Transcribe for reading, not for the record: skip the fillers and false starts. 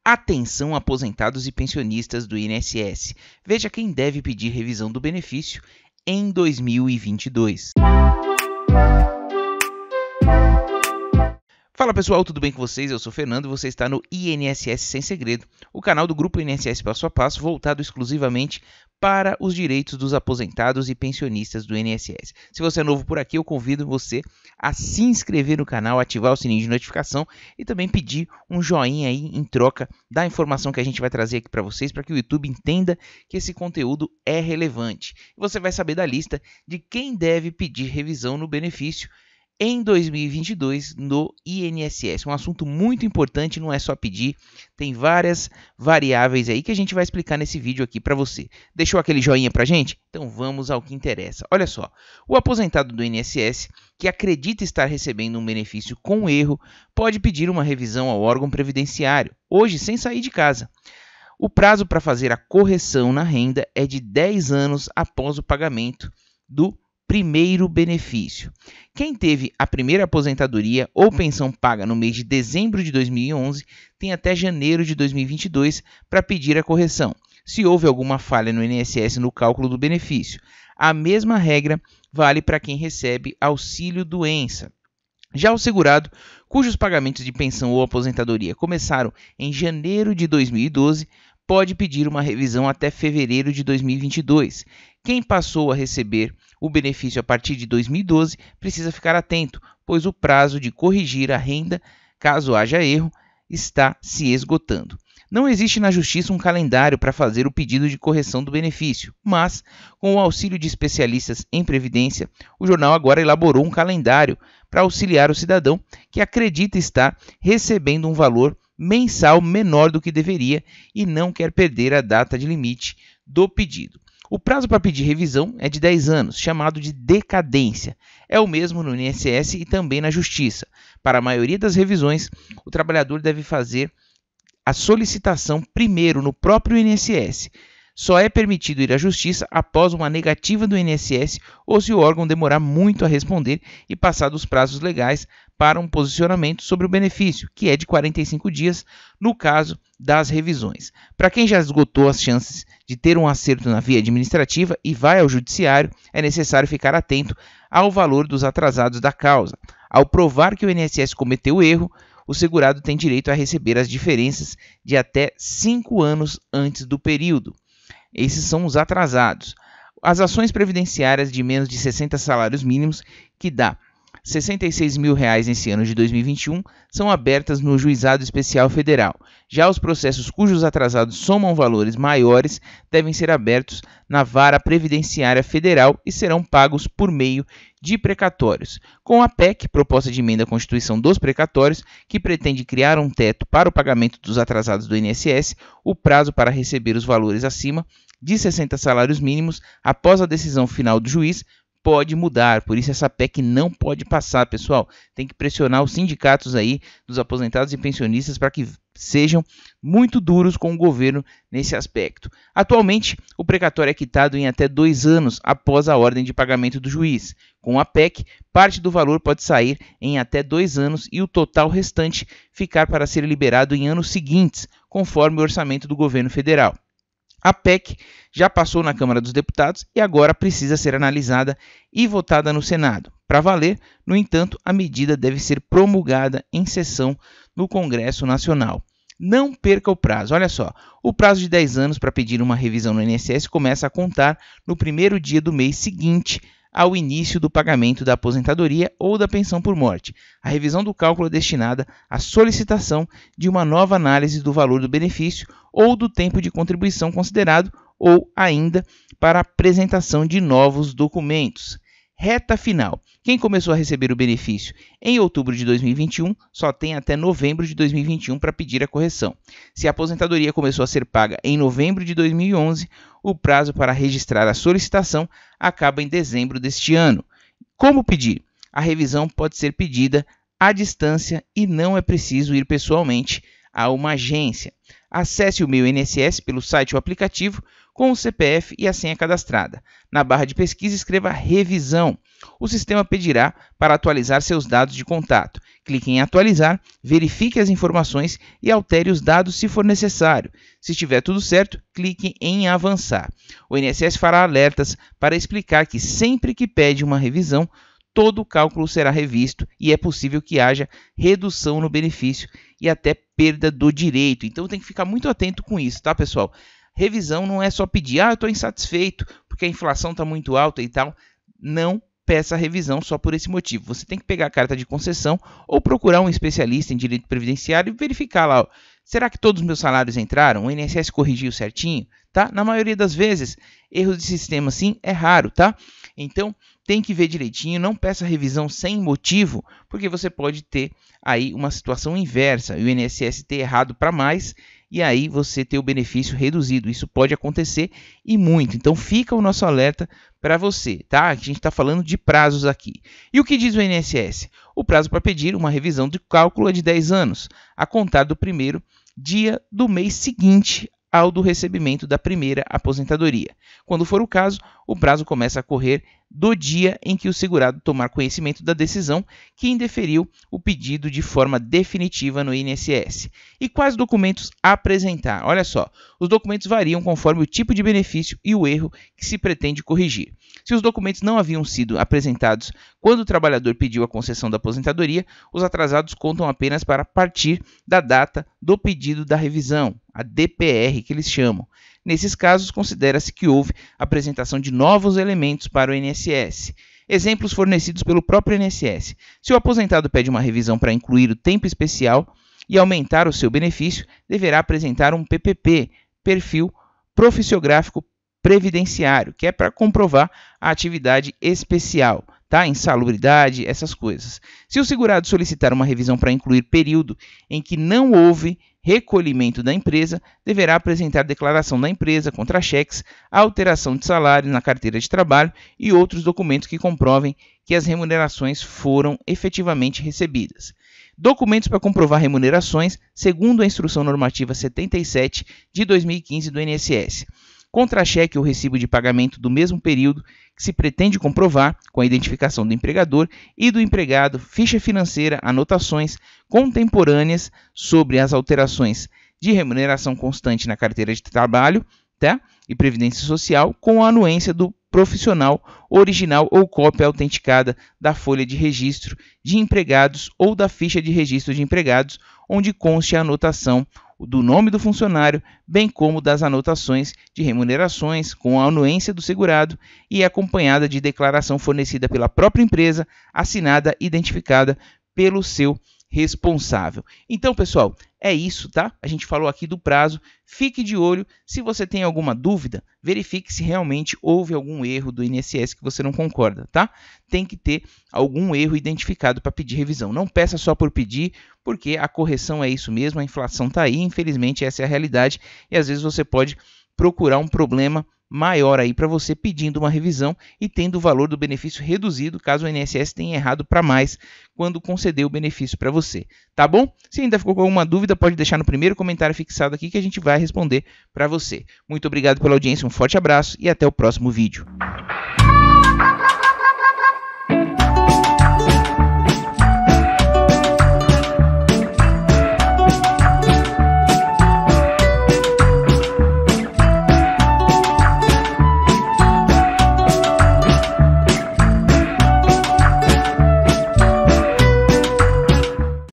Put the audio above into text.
Atenção, aposentados e pensionistas do INSS. Veja quem deve pedir revisão do benefício em 2022. Fala pessoal, tudo bem com vocês? Eu sou o Fernando e você está no INSS Sem Segredo, o canal do Grupo INSS Passo a Passo voltado exclusivamente para os direitos dos aposentados e pensionistas do INSS. Se você é novo por aqui, eu convido você a se inscrever no canal, ativar o sininho de notificação e também pedir um joinha aí em troca da informação que a gente vai trazer aqui para vocês, para que o YouTube entenda que esse conteúdo é relevante. Você vai saber da lista de quem deve pedir revisão no benefício em 2022 no INSS. Um assunto muito importante, não é só pedir, tem várias variáveis aí que a gente vai explicar nesse vídeo aqui para você. Deixou aquele joinha pra gente? Então vamos ao que interessa. Olha só, o aposentado do INSS que acredita estar recebendo um benefício com erro pode pedir uma revisão ao órgão previdenciário, hoje sem sair de casa. O prazo para fazer a correção na renda é de 10 anos após o pagamento do primeiro benefício. Quem teve a primeira aposentadoria ou pensão paga no mês de dezembro de 2011 tem até janeiro de 2022 para pedir a correção, se houve alguma falha no INSS no cálculo do benefício. A mesma regra vale para quem recebe auxílio-doença. Já o segurado, cujos pagamentos de pensão ou aposentadoria começaram em janeiro de 2012, pode pedir uma revisão até fevereiro de 2022. Quem passou a receber o benefício a partir de 2012 precisa ficar atento, pois o prazo de corrigir a renda, caso haja erro, está se esgotando. Não existe na Justiça um calendário para fazer o pedido de correção do benefício, mas, com o auxílio de especialistas em Previdência, o jornal agora elaborou um calendário para auxiliar o cidadão que acredita estar recebendo um valor mensal menor do que deveria e não quer perder a data de limite do pedido. O prazo para pedir revisão é de 10 anos, chamado de decadência. É o mesmo no INSS e também na Justiça. Para a maioria das revisões, o trabalhador deve fazer a solicitação primeiro no próprio INSS. Só é permitido ir à Justiça após uma negativa do INSS ou se o órgão demorar muito a responder e passar dos prazos legais para um posicionamento sobre o benefício, que é de 45 dias no caso das revisões. Para quem já esgotou as chances de ter um acerto na via administrativa e vai ao judiciário, é necessário ficar atento ao valor dos atrasados da causa. Ao provar que o INSS cometeu erro, o segurado tem direito a receber as diferenças de até 5 anos antes do período. Esses são os atrasados. As ações previdenciárias de menos de 60 salários mínimos, que dá R$ 66 mil nesse ano de 2021, são abertas no Juizado Especial Federal. Já os processos cujos atrasados somam valores maiores devem ser abertos na Vara Previdenciária Federal e serão pagos por meio de precatórios. Com a PEC, proposta de emenda à Constituição dos Precatórios, que pretende criar um teto para o pagamento dos atrasados do INSS, o prazo para receber os valores acima de 60 salários mínimos após a decisão final do juiz pode mudar, por isso essa PEC não pode passar, pessoal. Tem que pressionar os sindicatos aí dos aposentados e pensionistas para que sejam muito duros com o governo nesse aspecto. Atualmente, o precatório é quitado em até 2 anos após a ordem de pagamento do juiz. Com a PEC, parte do valor pode sair em até 2 anos e o total restante ficar para ser liberado em anos seguintes, conforme o orçamento do governo federal. A PEC já passou na Câmara dos Deputados e agora precisa ser analisada e votada no Senado. Para valer, no entanto, a medida deve ser promulgada em sessão no Congresso Nacional. Não perca o prazo. Olha só, o prazo de 10 anos para pedir uma revisão no INSS começa a contar no primeiro dia do mês seguinte ao início do pagamento da aposentadoria ou da pensão por morte. A revisão do cálculo é destinada à solicitação de uma nova análise do valor do benefício ou do tempo de contribuição considerado ou ainda para a apresentação de novos documentos. Reta final. Quem começou a receber o benefício em outubro de 2021 só tem até novembro de 2021 para pedir a correção. Se a aposentadoria começou a ser paga em novembro de 2011, o prazo para registrar a solicitação acaba em dezembro deste ano. Como pedir? A revisão pode ser pedida à distância e não é preciso ir pessoalmente a uma agência. Acesse o Meu INSS pelo site ou aplicativo com o CPF e a senha cadastrada. Na barra de pesquisa, escreva revisão. O sistema pedirá para atualizar seus dados de contato. Clique em atualizar, verifique as informações e altere os dados se for necessário. Se estiver tudo certo, clique em avançar. O INSS fará alertas para explicar que sempre que pede uma revisão, todo o cálculo será revisto e é possível que haja redução no benefício e até perda do direito. Então tem que ficar muito atento com isso, tá, pessoal? Revisão não é só pedir, eu estou insatisfeito porque a inflação está muito alta e tal. Não peça revisão só por esse motivo. Você tem que pegar a carta de concessão ou procurar um especialista em direito previdenciário e verificar lá, será que todos os meus salários entraram? O INSS corrigiu certinho? Tá? Na maioria das vezes, erros de sistema sim é raro, tá? Então, tem que ver direitinho, não peça revisão sem motivo, porque você pode ter aí uma situação inversa, o INSS ter errado para mais e aí você ter o benefício reduzido. Isso pode acontecer e muito. Então, fica o nosso alerta para você, tá? A gente está falando de prazos aqui. E o que diz o INSS? O prazo para pedir uma revisão de cálculo é de 10 anos, a contar do primeiro dia do mês seguinte ao do recebimento da primeira aposentadoria. Quando for o caso, o prazo começa a correr do dia em que o segurado tomar conhecimento da decisão que indeferiu o pedido de forma definitiva no INSS. E quais documentos apresentar? Olha só, os documentos variam conforme o tipo de benefício e o erro que se pretende corrigir. Se os documentos não haviam sido apresentados quando o trabalhador pediu a concessão da aposentadoria, os atrasados contam apenas para partir da data do pedido da revisão, a DPR que eles chamam. Nesses casos, considera-se que houve apresentação de novos elementos para o INSS. Exemplos fornecidos pelo próprio INSS. Se o aposentado pede uma revisão para incluir o tempo especial e aumentar o seu benefício, deverá apresentar um PPP, Perfil Profissiográfico Previdenciário, que é para comprovar a atividade especial, tá? Insalubridade, essas coisas. Se o segurado solicitar uma revisão para incluir período em que não houve recolhimento da empresa, deverá apresentar declaração da empresa, contra-cheques, alteração de salário na carteira de trabalho e outros documentos que comprovem que as remunerações foram efetivamente recebidas. Documentos para comprovar remunerações, segundo a Instrução Normativa 77 de 2015 do INSS. Contra-cheque ou recibo de pagamento do mesmo período que se pretende comprovar com a identificação do empregador e do empregado, ficha financeira, anotações contemporâneas sobre as alterações de remuneração constante na carteira de trabalho, tá? E previdência social, com a anuência do profissional original ou cópia autenticada da folha de registro de empregados ou da ficha de registro de empregados, onde conste a anotação do nome do funcionário, bem como das anotações de remunerações com a anuência do segurado e acompanhada de declaração fornecida pela própria empresa, assinada e identificada pelo seu responsável. Então, pessoal, é isso, tá? A gente falou aqui do prazo. Fique de olho. Se você tem alguma dúvida, verifique se realmente houve algum erro do INSS que você não concorda, tá? Tem que ter algum erro identificado para pedir revisão. Não peça só por pedir, porque a correção é isso mesmo, a inflação está aí, infelizmente essa é a realidade, e às vezes você pode procurar um problema maior aí para você pedindo uma revisão e tendo o valor do benefício reduzido, caso o INSS tenha errado para mais quando concedeu o benefício para você, tá bom? Se ainda ficou com alguma dúvida, pode deixar no primeiro comentário fixado aqui que a gente vai responder para você. Muito obrigado pela audiência, um forte abraço e até o próximo vídeo.